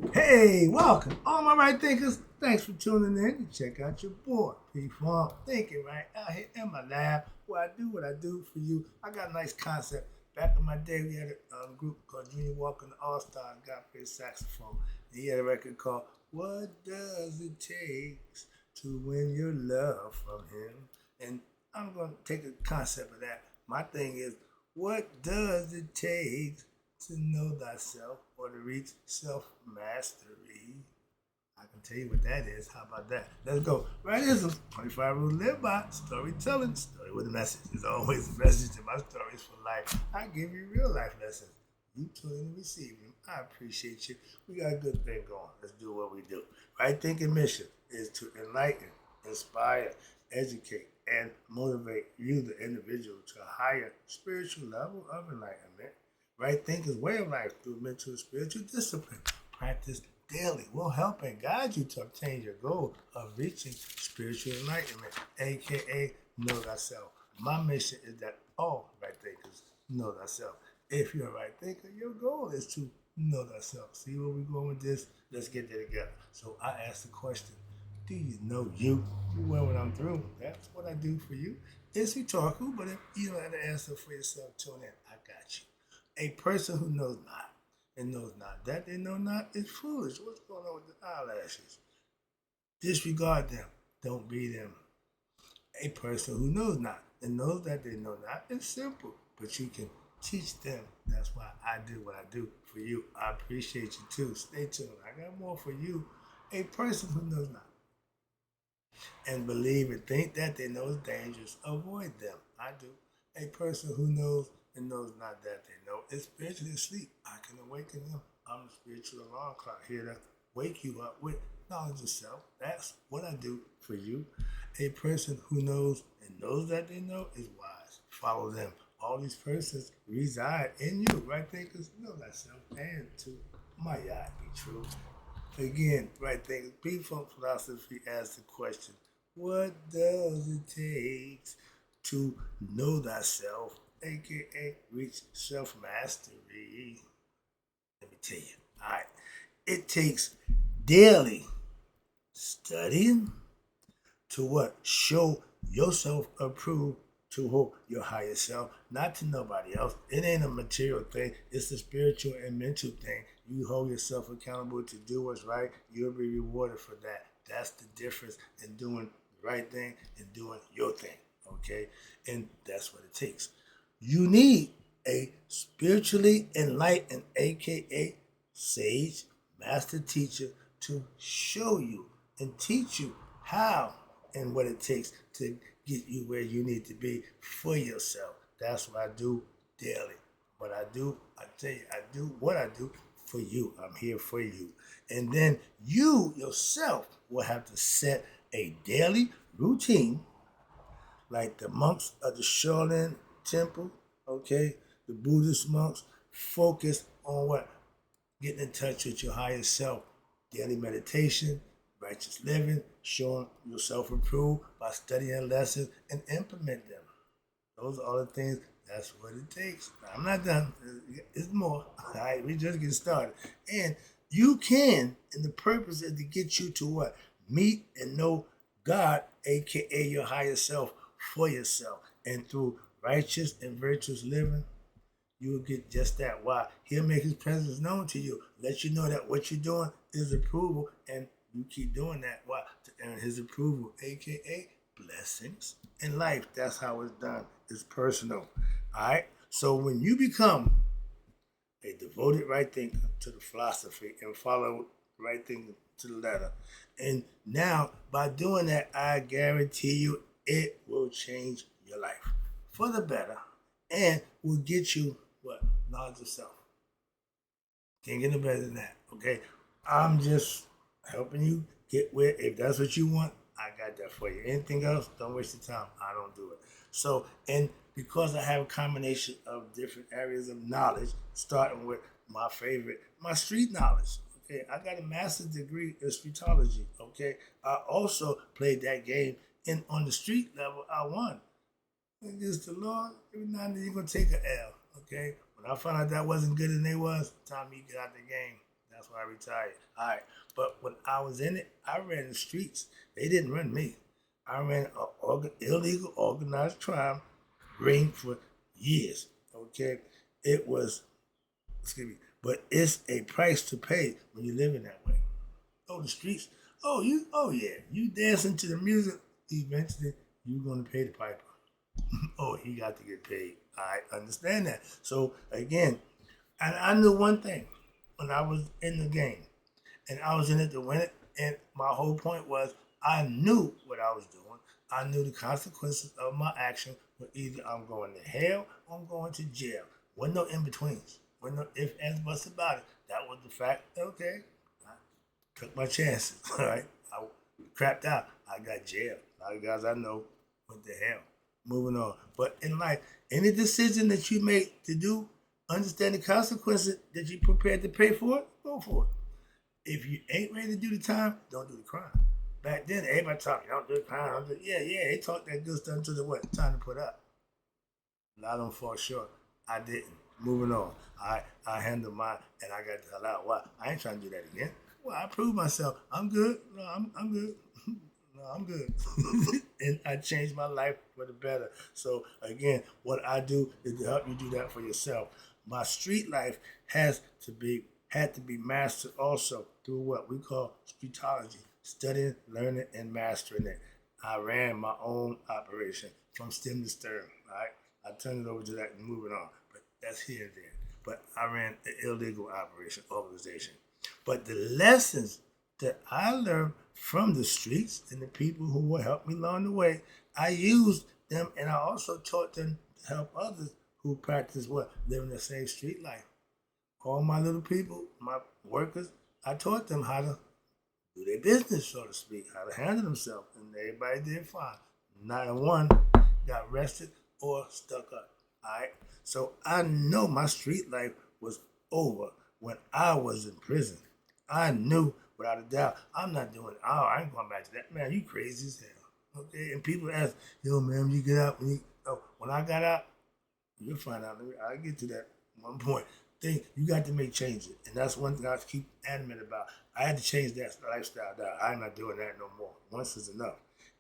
Hey, welcome, all my right thinkers. Thanks for tuning in. Check out your boy, P Funk, thinking right out here in my lab where I do what I do for you. I got a nice concept. Back in my day, we had a group called Junior Walker and the All Star got his saxophone. And he had a record called "What Does It Take to Win Your Love from Him?" And I'm gonna take a concept of that. My thing is, what does it take to know thyself or to reach self mastery? I can tell you what that is. How about that? Let's go. Rightism, 25 rules to live by, storytelling, story with a message. There's always a message in my stories for life. I give you real life lessons. You tune in and receive them. I appreciate you. We got a good thing going. Let's do what we do. Right thinking mission is to enlighten, inspire, educate, and motivate you, the individual, to a higher spiritual level of enlightenment. Right thinking's way of life through mental and spiritual discipline. Practice daily will help and guide you to obtain your goal of reaching spiritual enlightenment, aka know thyself. My mission is that all right thinkers know thyself. If you're a right thinker, your goal is to know thyself. See where we're going with this? Let's get there together. So I ask the question, do you know you? Well, when I'm through, that's what I do for you. It's rhetorical, but if you don't have the answer for yourself, tune in. I got you. A person who knows not and knows not that they know not is foolish. What's going on with the eyelashes? Disregard them. Don't be them. A person who knows not and knows that they know not is simple, but you can teach them. That's why I do what I do for you. I appreciate you too. Stay tuned. I got more for you. A person who knows not and believe and think that they know is dangerous, avoid them. I do. A person who knows and knows not that they know is spiritually asleep. I can awaken them. I'm the spiritual alarm clock here to wake you up with knowledge of self. That's what I do for you. A person who knows and knows that they know is wise. Follow them. All these persons reside in you. Right thinkers, know thyself and to my yard be true. Again, right thinkers, P-Funk philosophy asks the question, what does it take to know thyself, aka reach self mastery? Let me tell you. All right. It takes daily studying to what? Show yourself approved to who? Your higher self, not to nobody else. It ain't a material thing. It's a spiritual and mental thing. You hold yourself accountable to do what's right. You'll be rewarded for that. That's the difference in doing the right thing and doing your thing. Okay? And that's what it takes. You need a spiritually enlightened, aka sage, master teacher, to show you and teach you how and what it takes to get you where you need to be for yourself. That's what I do daily. What I do, I tell you, I do what I do for you. I'm here for you. And then you yourself will have to set a daily routine like the monks of the Shaolin Temple, okay? The Buddhist monks focus on what? Getting in touch with your higher self. Daily meditation, righteous living, showing yourself improve by studying lessons and implement them. Those are all the things. That's what it takes. Now, I'm not done. It's more. All right, we just get started. And you can, and the purpose is to get you to what? Meet and know God, aka your higher self, for yourself. And through righteous and virtuous living, you will get just that. Why? He'll make his presence known to you. Let you know that what you're doing is approval, and you keep doing that. Why? To earn his approval, aka blessings in life. That's how it's done. It's personal. All right. So when you become a devoted right thinker to the philosophy and follow right thinking to the letter, and now by doing that, I guarantee you it will change your life for the better and will get you what? Knowledge of self. Can't get no better than that. Okay. I'm just helping you get where, if that's what you want, I got that for you. Anything else, don't waste your time. I don't do it. So, and because I have a combination of different areas of knowledge, starting with my favorite, my street knowledge. Okay, I got a master's degree in streetology. Okay, I also played that game, and on the street level, I won. Against the Lord, every now and then you're gonna take an L. Okay, when I found out that wasn't good and they was, time me get out the game. That's why I retired. All right. But when I was in it, I ran the streets. They didn't run me. I ran illegal organized crime ring for years. Okay. It was, excuse me, but it's a price to pay when you live in that way. Oh, the streets. Oh yeah. You dancing to the music, eventually you're gonna pay the piper. Oh, he got to get paid. I understand that. So again, and I knew one thing when I was in the game, and I was in it to win it. And my whole point was I knew what I was doing. I knew the consequences of my action were either I'm going to hell or I'm going to jail. Wasn't no in betweens. Wasn't no if ands buts about it. That was the fact. Okay, I took my chances. All right, I crapped out. I got jail. A lot of guys I know went to hell. Moving on. But in life, any decision that you make to do, understand the consequences that you prepared to pay for it, go for it. If you ain't ready to do the time, don't do the crime. Back then, everybody talking, don't do the crime. Don't do, yeah, they talk that good stuff until the what? Time to put up. A lot of them fall short. I didn't. Moving on. I handled mine and I got the hell out. Why? I ain't trying to do that again. Well, I proved myself. I'm good. No, I'm good. No, I'm good. And I changed my life for the better. So again, what I do is to help you do that for yourself. My street life had to be mastered also through what we call streetology, studying, learning, and mastering it. I ran my own operation from stem to stern. All right, I turned it over to that and moving on, but that's here and there. But I ran an illegal operation organization. But the lessons that I learned from the streets and the people who will help me along the way, I used them and I also taught them to help others who practice what? Living the same street life. All my little people, my workers, I taught them how to do their business, so to speak, how to handle themselves, and everybody did fine. Not one got arrested or stuck up. All right, so I know my street life was over when I was in prison. I knew without a doubt I'm not doing. Oh, I ain't going back to that. Man, you crazy as hell. Okay, and people ask, yo, man, when you get out, when I got out, you'll find out. I'll get to that one point. You got to make changes, and that's one thing I keep adamant about. I had to change that lifestyle down. I'm not doing that no more. Once is enough.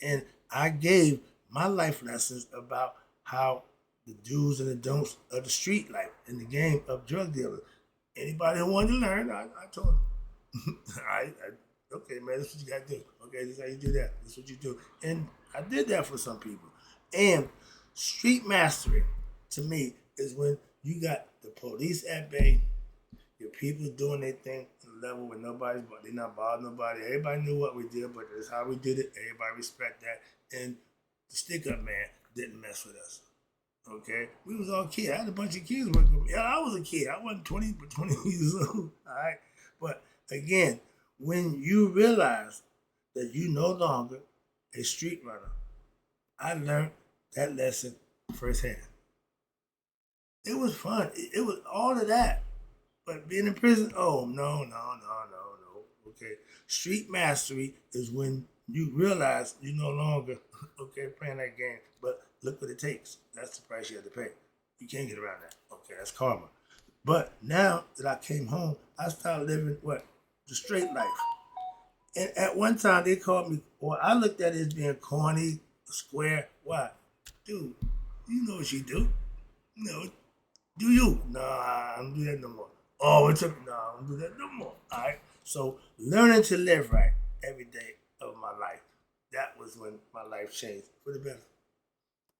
And I gave my life lessons about how the do's and the don'ts of the street life in the game of drug dealers. Anybody who wanted to learn, I told them. Okay, man, this is what you got to do. Okay, this is how you do that. This is what you do. And I did that for some people. And street mastery, to me, is when you got the police at bay, your people doing their thing on the level where they're not bothering nobody. Everybody knew what we did, but that's how we did it. Everybody respect that. And the stick up man didn't mess with us. Okay? We was all kids. I had a bunch of kids working with me. Yeah, I was a kid. I wasn't 20, but 20 years old. All right? But again, when you realize that you no longer a street runner, I learned that lesson firsthand. It was fun. It was all of that. But being in prison, oh, no. Okay. Street mastery is when you realize you no longer, okay, playing that game. But look what it takes. That's the price you have to pay. You can't get around that. Okay, that's karma. But now that I came home, I started living what? The straight life. And at one time they called me, or I looked at it as being corny, square. Why? Dude, you know what you do. You know, do you? No, I don't do that no more. Oh, it took me. No, I don't do that no more. All right. So learning to live right every day of my life. That was when my life changed for the better.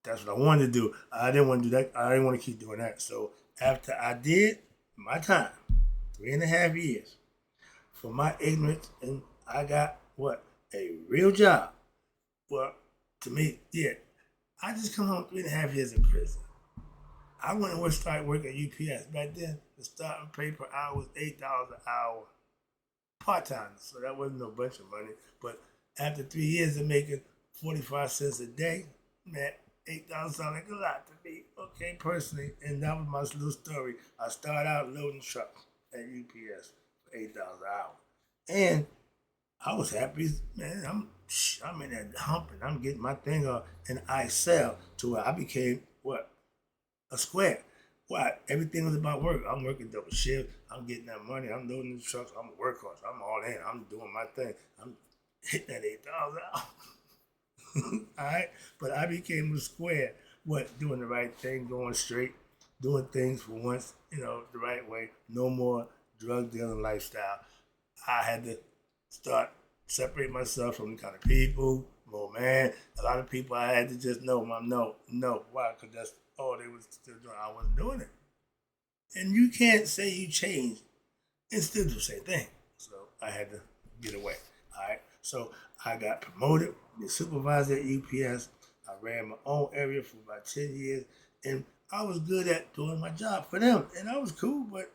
That's what I wanted to do. I didn't want to do that. I didn't want to keep doing that. So after I did my time, 3.5 years, for my ignorance, and I got what? A real job. Well, to me, yeah. I just come home 3.5 years in prison. I went and started working at UPS. Back then, the starting pay per hour was $8 an hour. Part-time, so that wasn't no bunch of money. But after 3 years of making 45 cents a day, man, $8 sounded like a lot to me, okay, personally. And that was my little story. I started out loading trucks at UPS for $8 an hour. And I was happy, man. I'm in that humping. I'm getting my thing up, and I excelled to where I became what? A square. Why? Everything was about work. I'm working double shift. I'm getting that money. I'm loading the trucks. I'm a workhorse. I'm all in. I'm doing my thing. I'm hitting that 8,000 all right, but I became a square. What? Doing the right thing, going straight, doing things for once, the right way. No more drug dealing lifestyle. I had to start separate myself from the kind of people. Oh man, a lot of people I had to just know. No. Why? Because that's all they was still doing. I wasn't doing it, and you can't say you changed and still do the same thing. So I had to get away. All right. So I got promoted, the supervisor at UPS. I ran my own area for about 10 years, and I was good at doing my job for them, and I was cool. But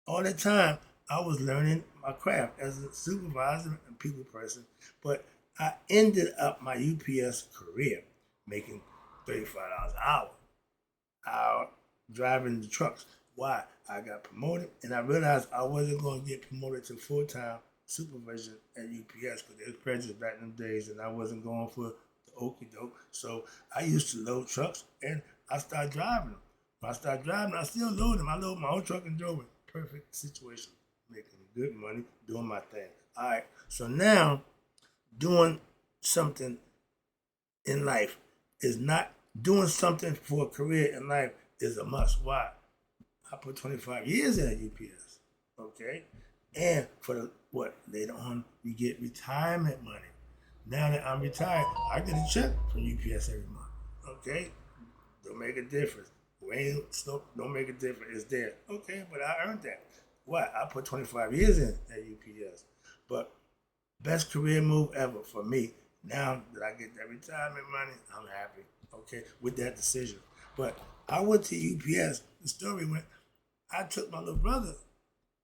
all the time, I was learning my craft as a supervisor and people person. But I ended up my UPS career making $35 an hour driving the trucks. Why? I got promoted, and I realized I wasn't going to get promoted to full-time supervision at UPS because there was prejudice back in them days, and I wasn't going for the okie doke. So I used to load trucks, and I started driving them. When I started driving, I still load them. I load my own truck and drove it. Perfect situation, making good money, doing my thing. All right. So now, doing something in life is not doing something for a career in life is a must. Why? I put 25 years in at UPS. Okay? And for what? Later on, you get retirement money. Now that I'm retired, I get a check from UPS every month. Okay? Don't make a difference. Rain, snow, don't make a difference. It's there. Okay, but I earned that. What? I put 25 years in at UPS. But best career move ever for me. Now that I get that retirement money, I'm happy. Okay, with that decision. But I went to UPS. The story went, I took my little brother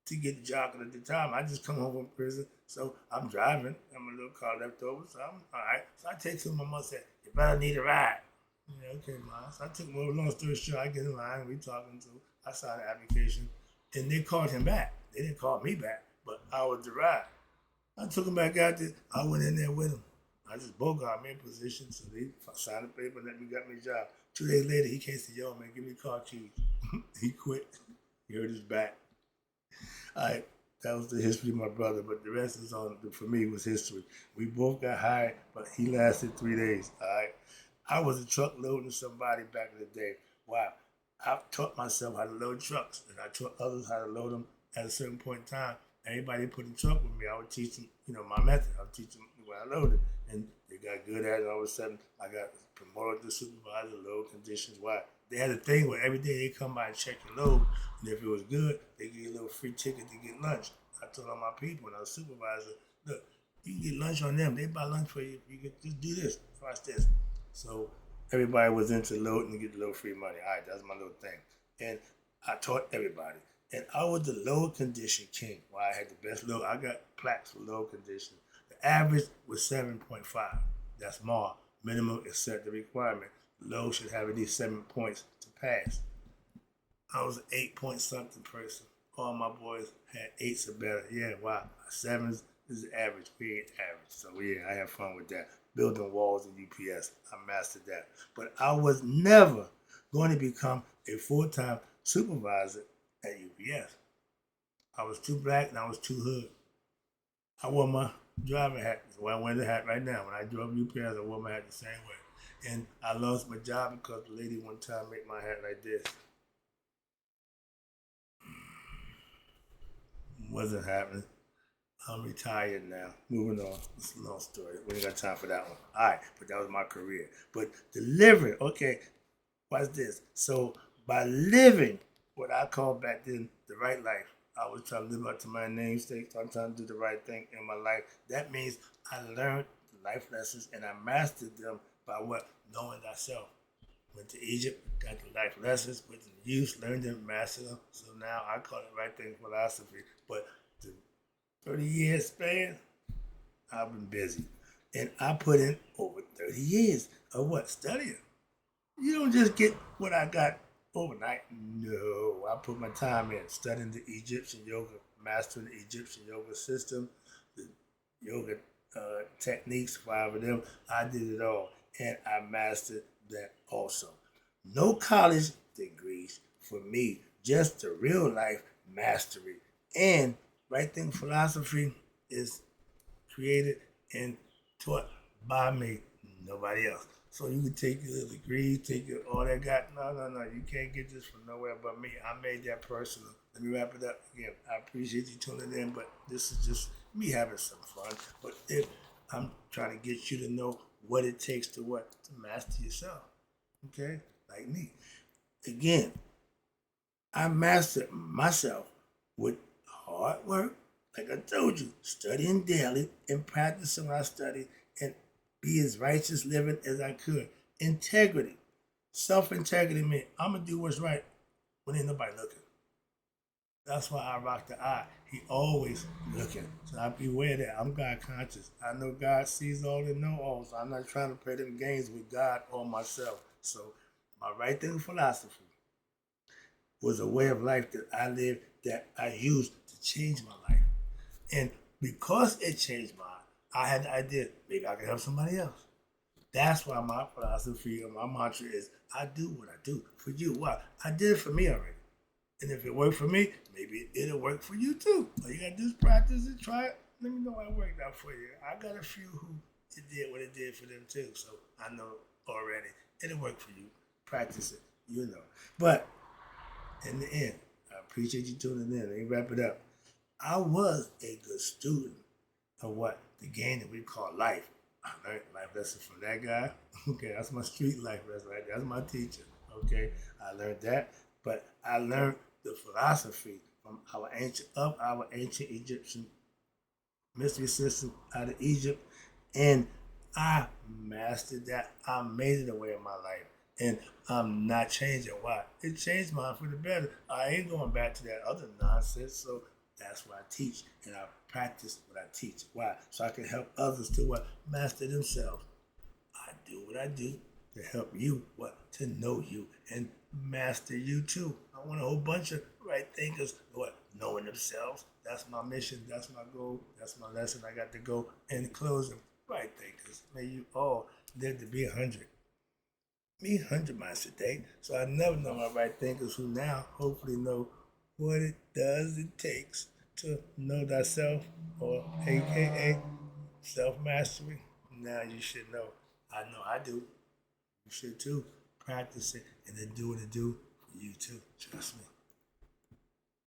to get the job at the time. I just come home from prison, so I'm driving. I'm a little car left over, so I'm all right. So I take to him. My mom said, "You better need a ride." Yeah, okay, mom. So I took him over. Long story short, I get in line. We talking to. I signed the application, and they called him back. They didn't call me back, but I was the ride. I took him back out there. I went in there with him. I just got me in position, so they signed the paper and got me a job. 2 days later, he came to say, "Yo, man, give me the car keys." He quit. He hurt his back. All right, that was the history of my brother, but the rest is on, for me, was history. We both got hired, but he lasted 3 days. All right. I was a truck loading somebody back in the day. Wow. I taught myself how to load trucks, and I taught others how to load them at a certain point in time. Anybody put in truck with me, I would teach them, my method. I would teach them the way I loaded. And they got good at it. All of a sudden, I got promoted to supervisor, load conditions. Why? They had a thing where every day they come by and check your load, and if it was good, they give you a little free ticket to get lunch. I told all my people when I was supervisor, look, you can get lunch on them. They buy lunch for you. You can just do this. Watch this. So everybody was into loading to get a little free money. All right, that's my little thing. And I taught everybody. And I was the load condition king. Why I had the best load. I got plaques for load condition. The average was 7.5. That's more. Minimum is set the requirement. Low should have at least 7 points to pass. I was an 8 point something person. All my boys had 8s or better. Yeah, wow. 7s is the average. We ain't average. So yeah, I had fun with that. Building walls in UPS. I mastered that. But I was never going to become a full-time supervisor at UPS. I was too black and I was too hood. I wore my driving hat. So I wear the hat right now. When I drove UPS, I wore my hat the same way. And I lost my job because the lady one time made my hat like this. Wasn't happening. I'm retired now. Moving on. It's a long story. We ain't got time for that one. All right, but that was my career. But delivering, okay, watch this. So by living what I call back then the right life, I was trying to live up to my namesake. So I'm trying to do the right thing in my life. That means I learned the life lessons and I mastered them by what? Knowing thyself. Went to Egypt, got the life lessons, went to the youth, learned them, mastered them. So now I call it right thing philosophy. But the 30 years span, I've been busy. And I put in over 30 years of what? Studying. You don't just get what I got overnight. No, I put my time in studying the Egyptian yoga, mastering the Egyptian yoga system, the yoga techniques, 5 of them. I did it all, and I mastered that also. No college degrees for me, just the real life mastery. And right thing philosophy is created and taught by me, nobody else. So you can take your degree, take your all that got. No. You can't get this from nowhere but me. I made that personal. Let me wrap it up again. I appreciate you tuning in, but this is just me having some fun. But if I'm trying to get you to know what it takes to what to master yourself, okay, like me. Again, I mastered myself with hard work, like I told you, studying daily and practicing what I study and be as righteous living as I could. Integrity. Self-integrity meant I'm gonna do what's right when ain't nobody looking. That's why I rock the eye. He always looking. So I beware that. I'm God conscious. I know God sees all and know all. So I'm not trying to play them games with God or myself. So my right thing philosophy was a way of life that I lived that I used to change my life. And because it changed mine, I had the idea maybe I could help somebody else. That's why my philosophy or my mantra is I do what I do for you. Why? I did it for me already. And if it worked for me, maybe it'll work for you too. All you gotta do is practice it, try it. Let me know how it worked out for you. I got a few who it did what it did for them too. So I know already it'll work for you. Practice it, you know. But in the end, I appreciate you tuning in. Let me wrap it up. I was a good student of what the game that we call life. I learned life lessons from that guy. Okay, that's my street life lesson. Right? That's my teacher. Okay, I learned that, but I learned the philosophy from our ancient Egyptian mystery system out of Egypt, and I mastered that. I made it a way in my life, and I'm not changing. Why? It changed mine for the better. I ain't going back to that other nonsense. So that's what I teach, and I practice what I teach. Why? So I can help others to what master themselves. I do what I do to help you what to know you and master you too. I want a whole bunch of right thinkers what knowing themselves. That's my mission. That's my goal. That's my lesson. I got to go in closing. Right thinkers. May you all live to be 100. Me 100 miles a day. So I never know my right thinkers who now hopefully know what it takes to know thyself or aka self mastery. Now you should know. I know I do. You should too. Practice it and then do what it do for you too. Trust me.